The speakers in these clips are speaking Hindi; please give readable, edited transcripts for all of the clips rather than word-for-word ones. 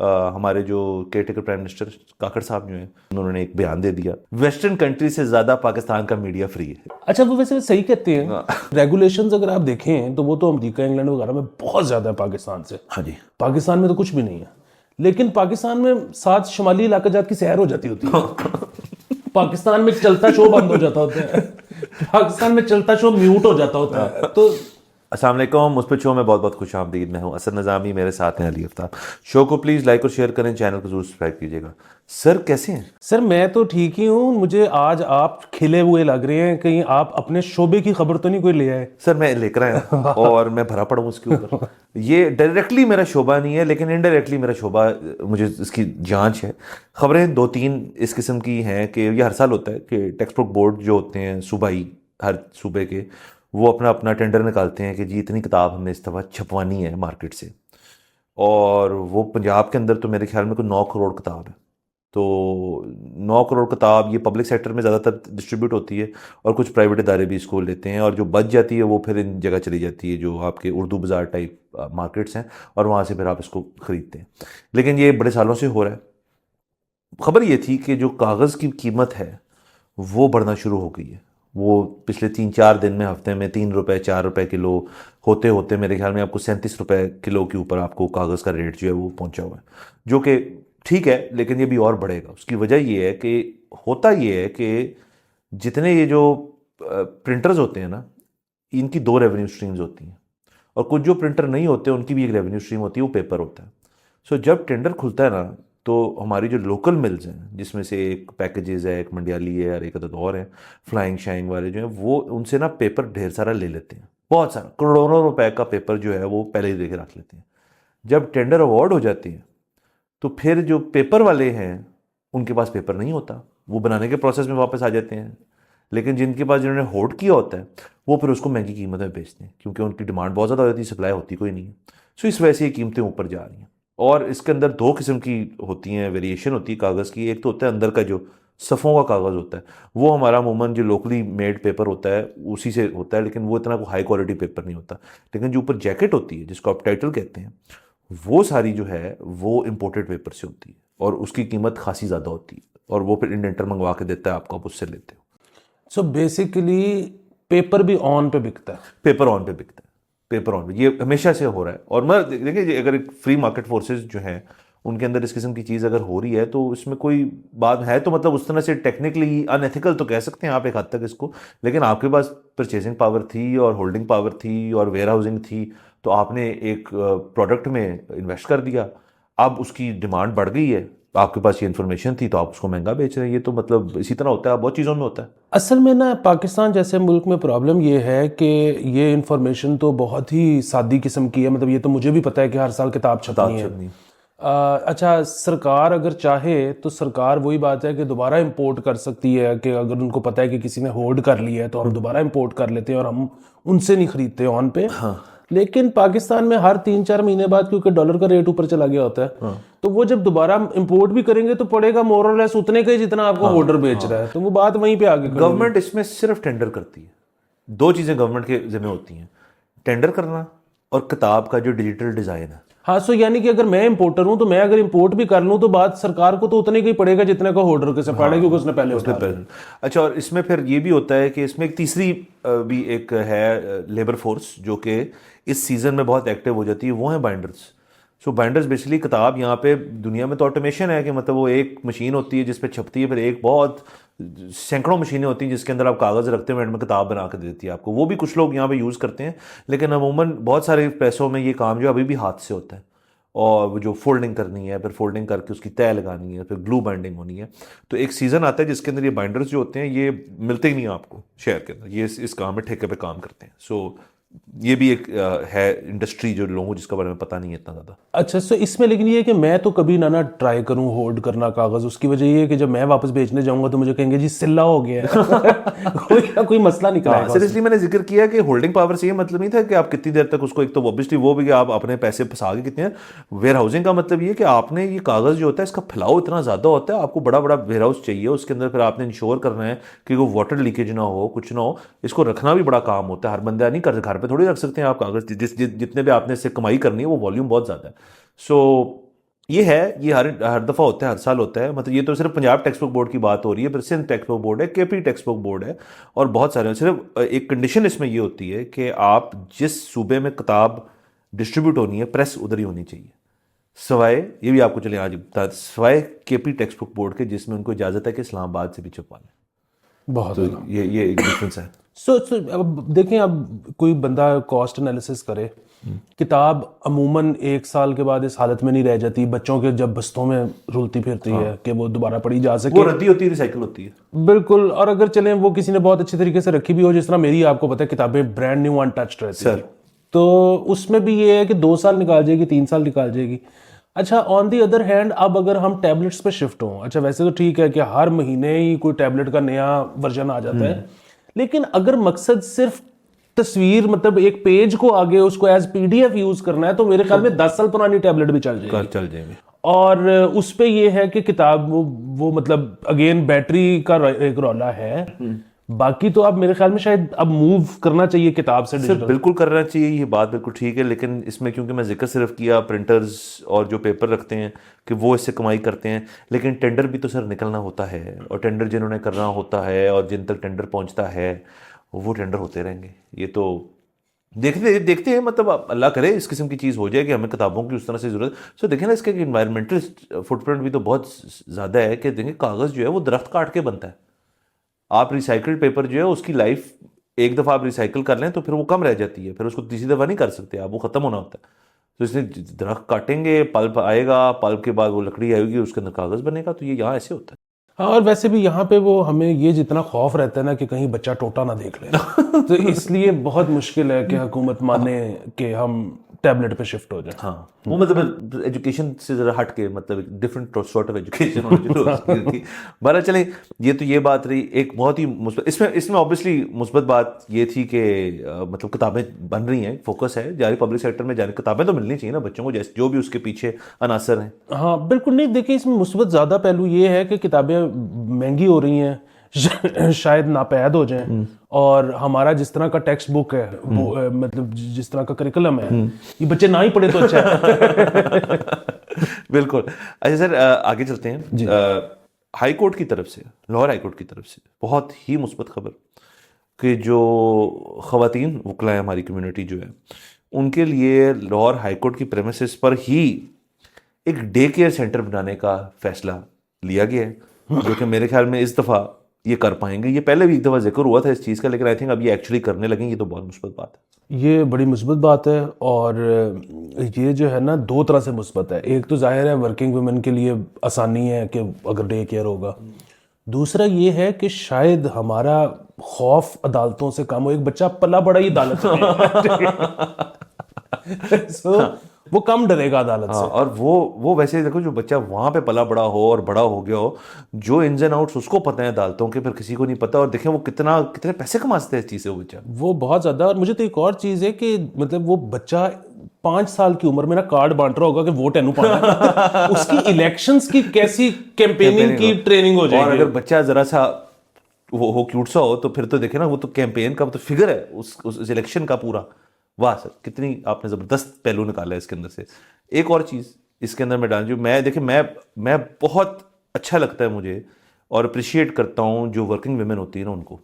हमारे जो केयरटेकर प्राइम मिनिस्टर काकड़ साहब जो हैं उन्होंने एक बयान दे दिया, वेस्टर्न कंट्री से ज़्यादा पाकिस्तान का मीडिया फ्री है। अच्छा, वो वैसे सही कहते हैं। रेगुलेशंस अगर आप देखें तो वो तो अमेरिका इंग्लैंड वगैरह में बहुत ज़्यादा है पाकिस्तान से। हाँ जी। पाकिस्तान में तो कुछ भी नहीं है, लेकिन पाकिस्तान में 7 शुमाली इलाका जात की सैर हो जाती होती है। पाकिस्तान में चलता शो बंद हो जाता होता है। पाकिस्तान में चलता शो म्यूट हो जाता होता है। तो अस्सलाम वालेकुम, मुझ पर शो में बहुत बहुत खुश आमदीद। मैं हूँ असद नज़ामी, मेरे साथ हैं अली आफ्ताब। शो को प्लीज़ लाइक और शेयर करें, चैनल को जरूर सब्सक्राइब कीजिएगा। सर कैसे हैं? सर मैं तो ठीक ही हूँ। मुझे आज आप खिले हुए लग रहे हैं, कहीं आप अपने शोबे की खबर तो नहीं कोई ले आए? सर मैं लेकर आया और मैं भरा पड़ा हूँ उसके ऊपर। ये डायरेक्टली मेरा शोबा नहीं है, लेकिन इनडायरेक्टली मेरा शोबा, मुझे इसकी जांच है। खबरें 2-3 इस किस्म की हैं कि ये हर साल होता है कि टेक्स्ट बुक बोर्ड जो होते हैं सूबाई, हर सूबे के, वो अपना अपना टेंडर निकालते हैं कि जी इतनी किताब हमें इस दफ़ा छपवानी है मार्केट से। और वो पंजाब के अंदर तो मेरे ख्याल में कोई 9 करोड़ किताब है। तो 9 करोड़ किताब ये पब्लिक सेक्टर में ज़्यादातर डिस्ट्रीब्यूट होती है, और कुछ प्राइवेट इदारे भी इसको लेते हैं, और जो बच जाती है वो फिर इन जगह चली जाती है जो आपके उर्दू बाज़ार टाइप मार्केट्स हैं, और वहाँ से फिर आप इसको ख़रीदते हैं। लेकिन ये बड़े सालों से हो रहा है। खबर ये थी कि जो कागज़ की कीमत है वो बढ़ना शुरू हो गई है। वो पिछले 3-4 दिन में, हफ्ते में 3 रुपये 4 रुपये किलो होते होते मेरे ख्याल में आपको 37 रुपये किलो के ऊपर आपको कागज़ का रेट जो है वो पहुंचा हुआ है, जो कि ठीक है, लेकिन ये भी और बढ़ेगा। उसकी वजह ये है कि होता ये है कि जितने ये जो प्रिंटर्स होते हैं ना, इनकी 2 रेवेन्यू स्ट्रीम्स होती हैं, और कुछ जो प्रिंटर नहीं होते उनकी भी एक रेवेन्यू स्ट्रीम होती है, वो पेपर होता है। सो जब टेंडर खुलता है ना, तो हमारी जो लोकल मिल्स हैं, जिसमें से एक पैकेजेस है, एक मंडियाली है और एक अदद और है, फ्लाइंग शाइंग वाले जो हैं, वो उनसे ना पेपर ढेर सारा ले लेते हैं। बहुत सारा करोड़ों रुपए का पेपर जो है वो पहले ही लेके रख लेते हैं। जब टेंडर अवार्ड हो जाती है तो फिर जो पेपर वाले हैं उनके पास पेपर नहीं होता, वो बनाने के प्रोसेस में वापस आ जाते हैं। लेकिन जिनके पास, जिन्होंने होल्ड किया होता है, वो फिर उसको महंगी कीमत में बेचते हैं, क्योंकि उनकी डिमांड बहुत ज़्यादा हो जाती है, सप्लाई होती कोई नहीं है। सो इस वजह से ये कीमतें ऊपर जा रही हैं। और इसके अंदर 2 किस्म की होती हैं, वेरिएशन होती है कागज़ की। एक तो होता है अंदर का जो सफ़ों का कागज़ होता है, वो हमारा अमूमन जो लोकली मेड पेपर होता है उसी से होता है, लेकिन वो इतना को हाई क्वालिटी पेपर नहीं होता। लेकिन जो ऊपर जैकेट होती है, जिसको आप टाइटल कहते हैं, वो सारी जो है वो इम्पोर्टेड पेपर से होती है, और उसकी कीमत खासी ज़्यादा होती है, और वो फिर इंडेंटर मंगवा के देता है आपको, आप उससे लेते हो। सो बेसिकली पेपर भी ऑन पे बिकता है। पेपर ऑन पे बिकता है, पेपर ऑन पे, ये हमेशा से हो रहा है। और मैं देखिए, अगर एक फ्री मार्केट फोर्सेस जो हैं उनके अंदर इस किस्म की चीज़ अगर हो रही है तो इसमें कोई बात है, तो मतलब उस तरह से टेक्निकली अनएथिकल तो कह सकते हैं आप एक हद तक इसको। लेकिन आपके पास परचेजिंग पावर थी और होल्डिंग पावर थी और वेयर हाउसिंग थी, तो आपने एक प्रोडक्ट में इन्वेस्ट कर दिया। अब उसकी डिमांड बढ़ गई है, आपके पास ये इन्फॉर्मेशन थी तो आप उसको महंगा बेच रहे हैं। ये तो मतलब इसी तरह होता है, बहुत चीज़ों में होता है। असल में ना पाकिस्तान जैसे मुल्क में प्रॉब्लम ये है कि ये इन्फॉर्मेशन तो बहुत ही सादी किस्म की है। मतलब ये तो मुझे भी पता है कि हर साल किताब छपनी है। नहीं। अच्छा, सरकार अगर चाहे तो सरकार वही बात है कि दोबारा इंपोर्ट कर सकती है, कि अगर उनको पता है कि किसी ने होल्ड कर लिया है तो हम दोबारा इंपोर्ट कर लेते हैं और हम उनसे नहीं खरीदते ऑन पे। लेकिन पाकिस्तान में हर 3-4 महीने बाद, क्योंकि डॉलर का रेट ऊपर चला गया होता है, तो वो जब दोबारा इंपोर्ट भी करेंगे तो पड़ेगा मोर और लेस उतने का ही जितना आपको होल्डर बेच रहा है। तो वो बात वहीं पे आगे गवर्नमेंट इसमें सिर्फ टेंडर करती है। 2 चीज़ें गवर्नमेंट के जिम्मे होती हैं, टेंडर करना और किताब का जो डिजिटल डिज़ाइन है। हाँ, सो यानी कि अगर मैं इंपोर्टर हूं तो मैं अगर इंपोर्ट भी कर लूं तो बात सरकार को तो उतने का ही पड़ेगा जितने का होल्डर के से पड़ेगा, क्योंकि उसने पहले उठा लिया। अच्छा, और इसमें फिर ये भी होता है कि इसमें एक तीसरी भी एक है लेबर फोर्स जो कि इस सीज़न में बहुत एक्टिव हो जाती है, वो है बाइंडर्स। सो बाइंडर्स बेसिकली किताब, यहाँ पे दुनिया में तो ऑटोमेशन है कि मतलब वो एक मशीन होती है जिस पे छपती है, फिर एक बहुत सैकड़ों मशीनें होती हैं जिसके अंदर आप कागज़ रखते हो, एंड में किताब बना के देती है आपको। वो भी कुछ लोग यहाँ पे यूज़ करते हैं, लेकिन अमूमन बहुत सारे पैसों में ये काम जो अभी भी हाथ से होता है। और वो जो फोल्डिंग करनी है, फिर फोल्डिंग करके उसकी तय लगानी है, फिर ग्लू बाइंडिंग होनी है। तो एक सीज़न आता है जिसके अंदर ये बाइंडर्स जो होते हैं ये मिलते ही नहीं आपको शहर के अंदर, ये इस काम में ठेके पे काम करते हैं। सो ये भी एक है इंडस्ट्री जो लोगों को जिसके बारे में पता नहीं है इतना ज़्यादा। अच्छा, सो इसमें लेकिन ये है कि मैं तो कभी ना ट्राई करूं होल्ड करना कागज। उसकी वजह ये है कि जब मैं वापस बेचने जाऊंगा तो मुझे कहेंगे जी सिल्ला हो गया है। कोई मसला निकला है। सीरियसली मैंने जिक्र किया कि होल्डिंग पावर से ये मतलब नहीं था कि आप कितनी देर तक उसको, एक तो ऑब्वियसली वो भी कि आप अपने पैसे फंसा के कितने हैं। वेयर हाउसिंग का मतलब ये कि आपने ये कागज़ जो होता है इसका फैलाव इतना ज़्यादा होता है, आपको बड़ा बड़ा वेयर हाउस चाहिए, उसके अंदर फिर आपने इंश्योर करना है कि वो वाटर लीकेज ना हो, कुछ ना हो। इसको रखना भी बड़ा काम होता है, हर बंदा नहीं कर, घर पर थोड़ी रख सकते हैं आप कागज़। जितने भी आपने इससे कमाई करनी है वो वॉल्यूम बहुत ज़्यादा है। सो ये है, ये हर दफ़ा होता है, हर साल होता है। मतलब ये तो सिर्फ पंजाब टेक्स्ट बुक बोर्ड की बात हो रही है, फिर सिंध टेक्स्ट बुक बोर्ड है, केपी टेक्स्ट बुक बोर्ड है, और बहुत सारे। सिर्फ एक कंडीशन इसमें ये होती है कि आप जिस सूबे में किताब डिस्ट्रीब्यूट होनी है, प्रेस उधर ही होनी चाहिए, सवाए, ये भी आपको चले आज बता, सवाए केपी टेक्स्ट बुक बोर्ड के, जिसमें उनको इजाज़त है कि इस्लामाबाद से भी छपवा लें। बहुत तो ये एक डिफरेंस है। सो अब देखें, अब कोई बंदा कॉस्ट एनालिसिस करे, किताब अमूमन 1 साल के बाद इस हालत में नहीं रह जाती, बच्चों के जब बस्तों में रुलती फिरती है कि वो दोबारा पढ़ी जा सके, वो रद्दी होती है, रिसाइकिल होती है। बिल्कुल। और अगर चलें वो किसी ने बहुत अच्छे तरीके से रखी भी हो, जिस तरह मेरी, आपको पता है किताबें ब्रांड न्यू अनटच्ड रहती है, तो उसमें भी ये है कि 2 साल निकाल जाएगी, 3 साल निकाल जाएगी। अच्छा, ऑन दी अदर हैंड, अब अगर हम टैबलेट्स पे शिफ्ट हों, अच्छा वैसे तो ठीक है कि हर महीने ही कोई टैबलेट का नया वर्जन आ जाता है, लेकिन अगर मकसद सिर्फ तस्वीर, मतलब एक पेज को आगे उसको एज पीडीएफ यूज करना है, तो मेरे ख्याल में 10 साल पुरानी टैबलेट भी चल जाएगी। और उस पे ये है कि किताब वो मतलब अगेन बैटरी का एक रौला है, बाकी तो अब मेरे ख्याल में शायद अब मूव करना चाहिए किताब से डिजिटल। बिल्कुल करना चाहिए, ये बात बिल्कुल ठीक है, लेकिन इसमें क्योंकि मैं जिक्र सिर्फ किया प्रिंटर्स और जो पेपर रखते हैं कि वो इससे कमाई करते हैं, लेकिन टेंडर भी तो सर निकलना होता है, और टेंडर जिन्होंने करना होता है और जिन तक टेंडर पहुंचता है वो टेंडर होते रहेंगे। ये तो देखते हैं, मतलब अल्लाह करे इस किस्म की चीज़ हो जाए कि हमें किताबों की उस तरह से ज़रूरत। सो देखें ना, इसका इन्वायरमेंटल फुटप्रिंट भी तो बहुत ज़्यादा है कि देखें कागज़ जो है वो दरख्त काट के बनता है। आप रिसाइकल्ड पेपर जो है उसकी लाइफ, एक दफ़ा आप रिसाइकिल कर लें तो फिर वो कम रह जाती है, फिर उसको तीसरी दफ़ा नहीं कर सकते आप, वो ख़त्म होना होता है। तो इसलिए दरख्त काटेंगे, पल्प आएगा, पल्प के बाद वो लकड़ी आएगी, उसके अंदर कागज़ बनेगा। तो ये यहाँ ऐसे होता है। हाँ, और वैसे भी यहाँ पे वो हमें ये जितना खौफ रहता है ना कि कहीं बच्चा टोटा ना देख ले तो इसलिए बहुत मुश्किल है कि हुकूमत माने कि हम टैबलेट पे शिफ्ट हो जाए। हाँ, वो मतलब एजुकेशन से जरा हट के, मतलब डिफरेंट सॉर्ट ऑफ एजुकेशन होनी। बहरहाल चलें, ये तो ये बात रही एक बहुत ही मुस्बत। इसमें ऑब्वियसली मुस्बत बात ये थी कि मतलब किताबें बन रही हैं, फोकस है जारी पब्लिक सेक्टर में, जारी किताबें तो मिलनी चाहिए ना बच्चों को, जैसे जो भी उसके पीछे अनासर हैं। हाँ बिल्कुल, नहीं देखिए इसमें मुस्बत ज़्यादा पहलू ये है कि किताबें महंगी हो रही हैं, शायद नापैद हो जाएं, और हमारा जिस तरह का टेक्स्ट बुक है वो मतलब जिस तरह का करिकुलम है, ये बच्चे ना ही पढ़े तो अच्छा है। बिल्कुल। अच्छा सर, आगे चलते हैं। हाई कोर्ट की तरफ से, लाहौर हाई कोर्ट की तरफ से बहुत ही मुस्बत खबर कि जो ख़वातीन वकला है हमारी कम्युनिटी जो है, उनके लिए लाहौर हाई कोर्ट की प्रेमिसेस पर ही एक डे केयर सेंटर बनाने का फैसला लिया गया है, जो कि मेरे ख्याल में इस दफ़ा ये कर पाएंगे। ये पहले भी एक दफ़ा जिक्र हुआ था इस चीज़ का, लेकिन आई थिंक अब ये एक्चुअली करने लगे। ये तो बहुत मुस्बत बात है, ये बड़ी मुस्बत बात है। और ये जो है ना, 2 तरह से मुस्बत है। एक तो जाहिर है वर्किंग वुमेन के लिए आसानी है कि अगर डे केयर होगा, दूसरा ये है कि शायद हमारा खौफ अदालतों से कम हो। एक बच्चा पला बड़ा ही अदालत so, वो कम डरेगा अदालत से। और वो वैसे देखो, जो बच्चा वहां पे पला बड़ा हो और बड़ा हो गया हो, जो इन्स एंड आउट्स उसको पता है अदालतों के, फिर किसी को नहीं पता। और देखें वो कितने पैसे कमा सकते हैं इस चीज से वो बच्चा, वो बहुत ज्यादा। और मुझे तो एक और चीज है कि मतलब वो बच्चा 5 साल की उम्र में ना कार्ड बांट रहा होगा कि वोट एनु पाना उसकी इलेक्शंस की कैसी कैंपेनिंग की ट्रेनिंग हो जाएगी। और अगर बच्चा जरा सा वो हो क्यूट सा हो, तो फिर तो देखे ना, वो तो कैंपेन का तो फिगर है उस इलेक्शन का पूरा। वाह सर, कितनी आपने ज़बरदस्त पहलू निकाला है इसके अंदर से। एक और चीज़ इसके अंदर मैं डाल, जो मैं बहुत अच्छा लगता है मुझे और अप्रिशिएट करता हूँ जो वर्किंग वुमेन होती है ना, उनको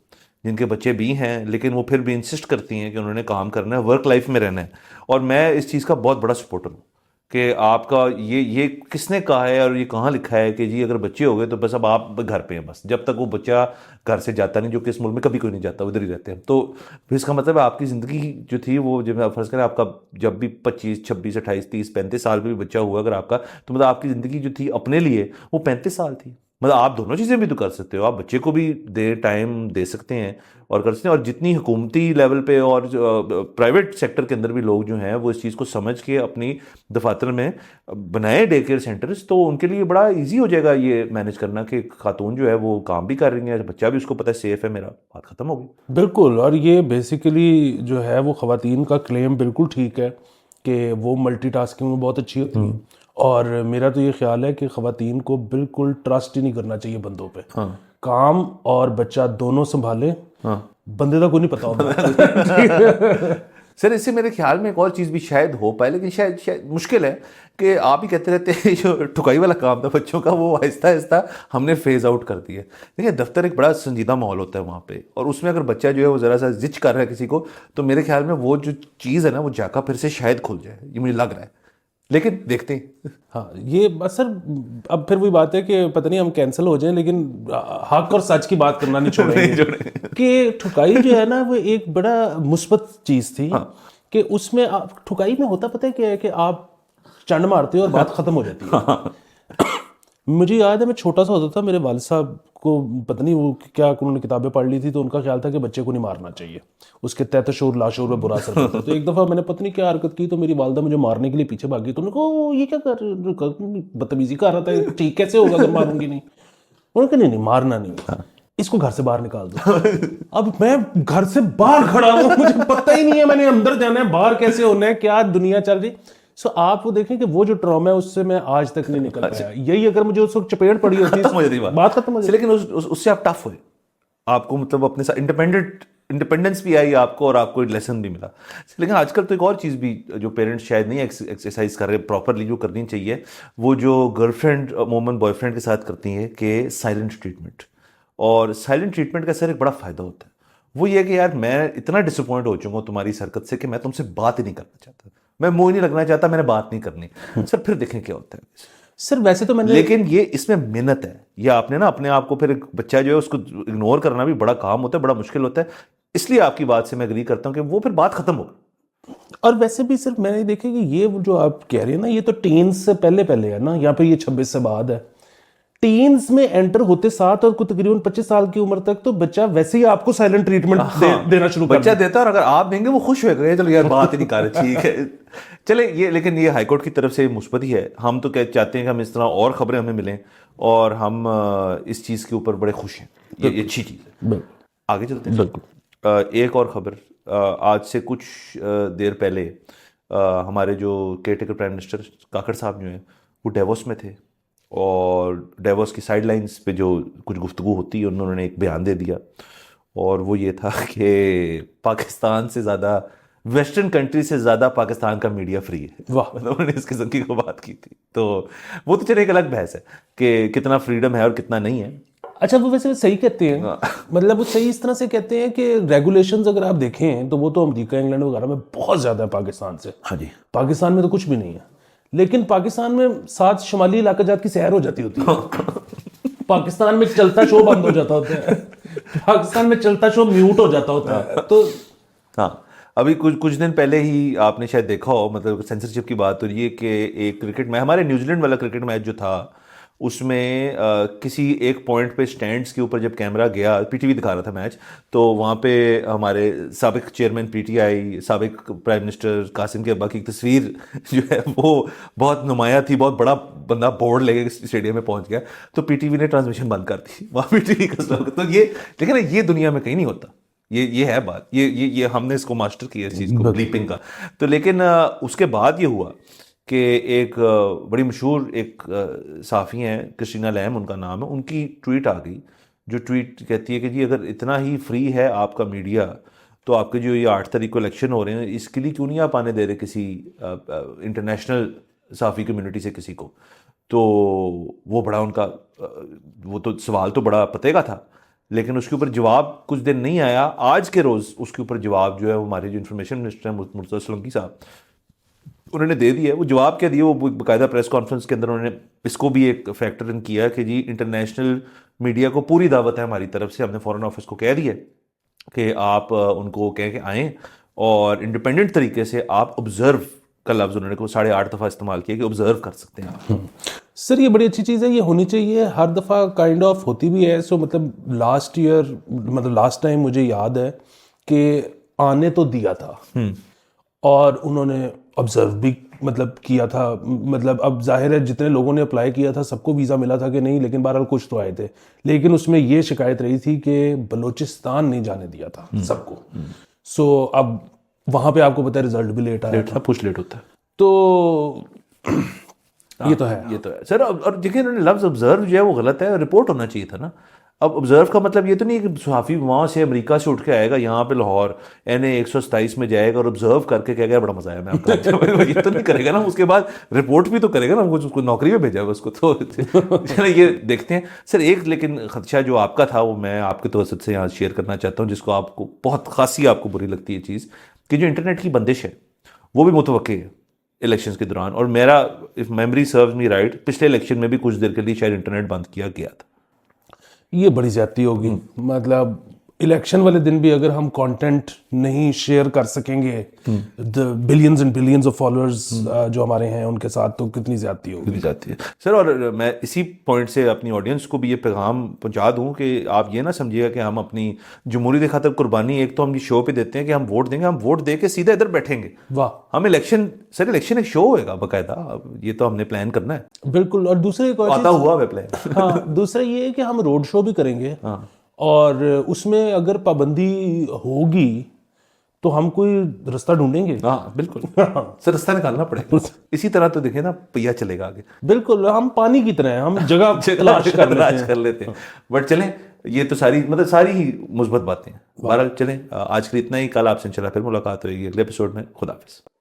जिनके बच्चे भी हैं लेकिन वो फिर भी इंसिस्ट करती हैं कि उन्होंने काम करना है, वर्क लाइफ में रहना है। और मैं इस चीज़ का बहुत बड़ा सपोर्टर हूँ कि आपका ये किसने कहा है और ये कहाँ लिखा है कि जी अगर बच्चे हो गए तो बस अब आप घर पे हैं, बस जब तक वो बच्चा घर से जाता नहीं, जो कि इस मुल्क में कभी कोई नहीं जाता, उधर ही रहते हैं। तो फिर इसका मतलब है आपकी ज़िंदगी जो थी वो, जब आप फर्ज करें आपका जब भी 25, 26, 28, 30, 35 साल पे भी बच्चा हुआ अगर आपका, तो मतलब आपकी ज़िंदगी जो थी अपने लिए वो 35 साल थी। मतलब आप दोनों चीज़ें भी तो कर सकते हो, आप बच्चे को भी टाइम दे सकते हैं और कर सकते हैं। और जितनी हुकूमती लेवल पे और प्राइवेट सेक्टर के अंदर भी लोग जो हैं वो इस चीज़ को समझ के अपनी दफातर में बनाए डे केयर सेंटर्स, तो उनके लिए बड़ा इजी हो जाएगा ये मैनेज करना कि खातून जो है वो काम भी कर रही है, बच्चा भी उसको पता है सेफ है मेरा, बात ख़त्म हो गई। बिल्कुल। और ये बेसिकली जो है वो ख़वातीन का क्लेम बिल्कुल ठीक है कि वो मल्टीटास्किंग में बहुत अच्छी होती है। और मेरा तो ये ख्याल है कि ख़वातीन को बिल्कुल ट्रस्ट ही नहीं करना चाहिए बंदों पे। काम और बच्चा दोनों संभाले, बंदे का कोई नहीं पता होता। सर इससे मेरे ख्याल में एक और चीज़ भी शायद हो पाए, लेकिन शायद मुश्किल है कि आप ही कहते रहते हैं जो ठुकाई वाला काम था बच्चों का वो आहिस्ता आहिस्ता हमने फेज आउट कर दिया। देखिए दफ्तर एक बड़ा संजीदा माहौल होता है वहाँ पे, और उसमें अगर बच्चा जो है वो ज़रा सा जिच कर रहा है किसी को, तो मेरे ख्याल में वो जो चीज़ है ना वो जाका फिर से शायद खुल जाए, ये मुझे लग रहा है, लेकिन देखते हैं। हाँ ये बस सर, अब फिर वही बात है कि पता नहीं हम कैंसिल हो जाएं, लेकिन हक और सच की बात करना नहीं छोड़ेंगे कि ठुकाई जो है ना वो एक बड़ा मुस्बत चीज़ थी। कि उसमें ठुकाई में होता पता है क्या है कि आप चंड मारते हो और बात खत्म हो जाती है। मुझे याद है मैं छोटा सा होता था, मेरे वालिद साहब को पता नहीं वो क्या उन्होंने किताबें पढ़ ली थी, तो उनका ख्याल था कि बच्चे को नहीं मारना चाहिए, उसके तहत शोर लाशोर में बुरा असर पड़ता है। तो एक दफ़ा मैंने पता नहीं क्या हरकत की, तो मेरी वालदा मुझे मारने के लिए पीछे भागी, तो उन्होंने कहा ये क्या कर बदतमीजी कर रहा था, ठीक कैसे होगा अगर मारूंगी नहीं। उन्होंने कहा नहीं मारना नहीं, इसको घर से बाहर निकाल दो। अब मैं घर से बाहर खड़ा हूँ, मुझे पता ही नहीं है मैंने अंदर जाना है बाहर कैसे होना है, क्या दुनिया चल रही। सो आप वो देखें कि वो जो ट्रॉमा है उससे मैं आज तक नहीं निकल पाया। यही अगर मुझे उस वक्त चपेट पड़ी होती बात खत्म हो जाती। लेकिन उससे आप टफ हुए, आपको मतलब अपने साथ इंडिपेंडेंस भी आई आपको, और आपको एक लेसन भी मिला। लेकिन आजकल तो एक और चीज़ भी जो पेरेंट्स शायद नहीं एक्सरसाइज कर रहे प्रॉपरली, जो करनी चाहिए, वो जो गर्लफ्रेंड अमूमन बॉयफ्रेंड के साथ करती हैं कि साइलेंट ट्रीटमेंट। और साइलेंट ट्रीटमेंट का सर एक बड़ा फ़ायदा होता है, वो ये कि यार मैं इतना डिसअपॉइंट हो चुका हूँ तुम्हारी इस हरकत से कि मैं तुमसे बात ही नहीं करना चाहता, मैं मुंह नहीं लगना चाहता, मैंने बात नहीं करनी। सर फिर देखें क्या होता है। सर वैसे तो मैंने, लेकिन ये इसमें मेहनत है, ये आपने ना अपने आप को, फिर एक बच्चा जो है उसको इग्नोर करना भी बड़ा काम होता है, बड़ा मुश्किल होता है। इसलिए आपकी बात से मैं एग्री करता हूँ कि वो फिर बात खत्म होगी। और वैसे भी सिर्फ मैंने देखा कि ये जो आप कह रहे हैं ना, ये तो टीन्स से पहले है ना, यहाँ पे ये 26 से बाद है। टीन्स में एंटर होते साथ और तकरीबन 25 साल की उम्र तक तो बच्चा वैसे ही आपको साइलेंट ट्रीटमेंट देना शुरू कर बच्चा देता है, और अगर आप देंगे वो खुश होगा, चलो यार बात ही नहीं कर रहे, ठीक है चले ये। लेकिन ये हाईकोर्ट की तरफ से मुस्बत ही है, हम तो चाहते हैं कि हम इस तरह और खबरें हमें मिलें, और हम इस चीज़ के ऊपर बड़े खुश हैं, ये अच्छी चीज़ है। आगे चलते हैं। एक और खबर, आज से कुछ देर पहले हमारे जो केयरटेकर प्राइम मिनिस्टर काकड़ साहब जो हैं वो डेवोस में थे, और डेवोस की साइडलाइंस पे जो कुछ गुफ्तगू होती है उन्होंने एक बयान दे दिया, और वो ये था कि पाकिस्तान से ज़्यादा, वेस्टर्न कंट्री से ज़्यादा पाकिस्तान का मीडिया फ्री है। वाह, मतलब उन्होंने इस किस्म की को बात की थी। तो वो तो चलिए एक अलग बहस है कि कितना फ्रीडम है और कितना नहीं है। अच्छा वो वैसे सही कहते हैं, मतलब वो सही इस तरह से कहते हैं कि रेगुलेशंस अगर आप देखें तो वो तो अमेरिका इंग्लैंड वगैरह में बहुत ज़्यादा है पाकिस्तान से। हाँ जी, पाकिस्तान में तो कुछ भी नहीं है, लेकिन पाकिस्तान में 7 शुमाली इलाका जात की सैर हो जाती होती है। पाकिस्तान में चलता शो बंद हो जाता होता है, पाकिस्तान में चलता शो म्यूट हो जाता होता है। तो हाँ, अभी कुछ दिन पहले ही आपने शायद देखा हो, मतलब सेंसरशिप की बात हो रही है कि एक क्रिकेट मैच, हमारे न्यूजीलैंड वाला क्रिकेट मैच जो था, उसमें किसी एक पॉइंट पे स्टैंड्स के ऊपर जब कैमरा गया, पीटीवी दिखा रहा था मैच, तो वहाँ पे हमारे साबिक चेयरमैन पीटीआई, साबिक प्राइम मिनिस्टर कासिम के अब्बा की तस्वीर जो है वो बहुत नुमाया थी, बहुत बड़ा बंदा बोर्ड लेके स्टेडियम में पहुँच गया, तो पीटीवी ने ट्रांसमिशन बंद कर दी वहाँ पीटीवी का स्लोगन। तो ये लेकिन ये दुनिया में कहीं नहीं होता, ये है बात, ये हमने इसको मास्टर किया इस चीज़ को, ब्लीपिंग का। तो लेकिन उसके बाद ये हुआ कि एक बड़ी मशहूर एक सहाफ़ी हैं, क्रिस्टीना लैम उनका नाम है, उनकी ट्वीट आ गई, जो ट्वीट कहती है कि जी अगर इतना ही फ्री है आपका मीडिया, तो आपके जो ये 8 तारीख को इलेक्शन हो रहे हैं, इसके लिए क्यों नहीं आप आने दे रहे किसी इंटरनेशनल सहाफ़ी कम्युनिटी से किसी को। तो वो बड़ा उनका वो तो सवाल तो बड़ा पते का था, लेकिन उसके ऊपर जवाब कुछ दिन नहीं आया। आज के रोज़ उसके ऊपर जवाब जो है वो हमारे जो इन्फॉर्मेशन मिनिस्टर हैं मुर्तज़ा सोलंकी साहब, उन्होंने दे दिया। वो जवाब क्या दिए, वो बाकायदा प्रेस कॉन्फ्रेंस के अंदर उन्होंने इसको भी एक फैक्टर इन किया कि जी इंटरनेशनल मीडिया को पूरी दावत है हमारी तरफ से, हमने फॉरेन ऑफिस को कह दिया कि आप उनको कह के आएँ और इंडिपेंडेंट तरीके से आप ऑब्जर्व का लफ्ज़ उन्होंने को 8.5 दफ़ा इस्तेमाल किया कि ऑब्जर्व कर सकते हैं आप। सर ये बड़ी अच्छी चीज़ है, ये होनी चाहिए, हर दफ़ा काइंड ऑफ होती भी है। सो मतलब लास्ट टाइम मुझे याद है कि आने तो दिया था और उन्होंने ऑब्जर्व भी मतलब किया था। मतलब अब जाहिर है जितने लोगों ने अप्लाई किया था सबको वीज़ा मिला था कि नहीं, लेकिन बहरहाल कुछ तो आए थे। लेकिन उसमें ये शिकायत रही थी कि बलूचिस्तान नहीं जाने दिया था सबको। सो अब वहाँ पे आपको पता है रिजल्ट भी लेट आया, सब कुछ लेट होता है। तो ये तो है सर। और देखिए इन्होंने लफ्ज़ ऑब्जर्व जो है वो गलत है, रिपोर्ट होना चाहिए था ना। अब ऑब्जर्व का मतलब ये तो नहीं है कि सहाफ़ी वहाँ से अमेरिका से उठ के आएगा यहाँ पे लाहौर NA 127 में जाएगा और ऑब्जर्व करके कहेगा बड़ा मजा आया मैं आपका ये तो नहीं करेगा ना, उसके बाद रिपोर्ट भी तो करेगा ना, उसको नौकरी में भेजा उसको तो ये देखते हैं सर। एक लेकिन खदशा जो आपका था वो मैं आपके तवज्जुह से यहाँ शेयर करना चाहता हूँ, जिसको आपको बहुत खासी आपको बुरी लगती है चीज़, कि जो इंटरनेट की बंदिश है वो भी मुतवक्की है इलेक्शंस के दौरान। और मेरा if memory serves me right, पिछले इलेक्शन में भी कुछ देर के लिए शायद इंटरनेट बंद किया गया था। ये बड़ी ज्यादती होगी। मतलब इलेक्शन वाले दिन भी अगर हम कंटेंट नहीं शेयर कर सकेंगे the billions and billions of followers जो हमारे हैं उनके साथ, तो कितनी ज्यादती होगी। जाती है सर। और मैं इसी पॉइंट से अपनी ऑडियंस को भी ये पैगाम पहुंचा दूं कि आप ये ना समझिएगा कि हम अपनी जमहूरियत की खातिर कुर्बानी एक तो हम ये शो पे देते हैं कि हम वोट देंगे, हम वोट दे के सीधा इधर बैठेंगे। वाह, हम इलेक्शन सर, इलेक्शन एक शो होएगा बाकायदा, ये तो हमने प्लान करना है। बिल्कुल। और दूसरे एक और आता हुआ है प्लान। चीज़- हाँ, दूसरा ये है कि हम रोड शो भी करेंगे और उसमें अगर पाबंदी होगी तो हम कोई रास्ता ढूंढेंगे। हाँ बिल्कुल सर, रास्ता निकालना पड़ेगा। इसी तरह तो देखें ना, पहिया चलेगा आगे। बिल्कुल, हम पानी की तरह हैं, हम जगह तलाश कर लेते हैं। बट चलें, ये तो सारी मतलब सारी ही मुस्बत बातें हैं। बहरहाल चलें, आज के लिए इतना ही। कल आपसे इंशाल्लाह फिर मुलाकात होगी अगले एपिसोड में। खुदा हाफिज़।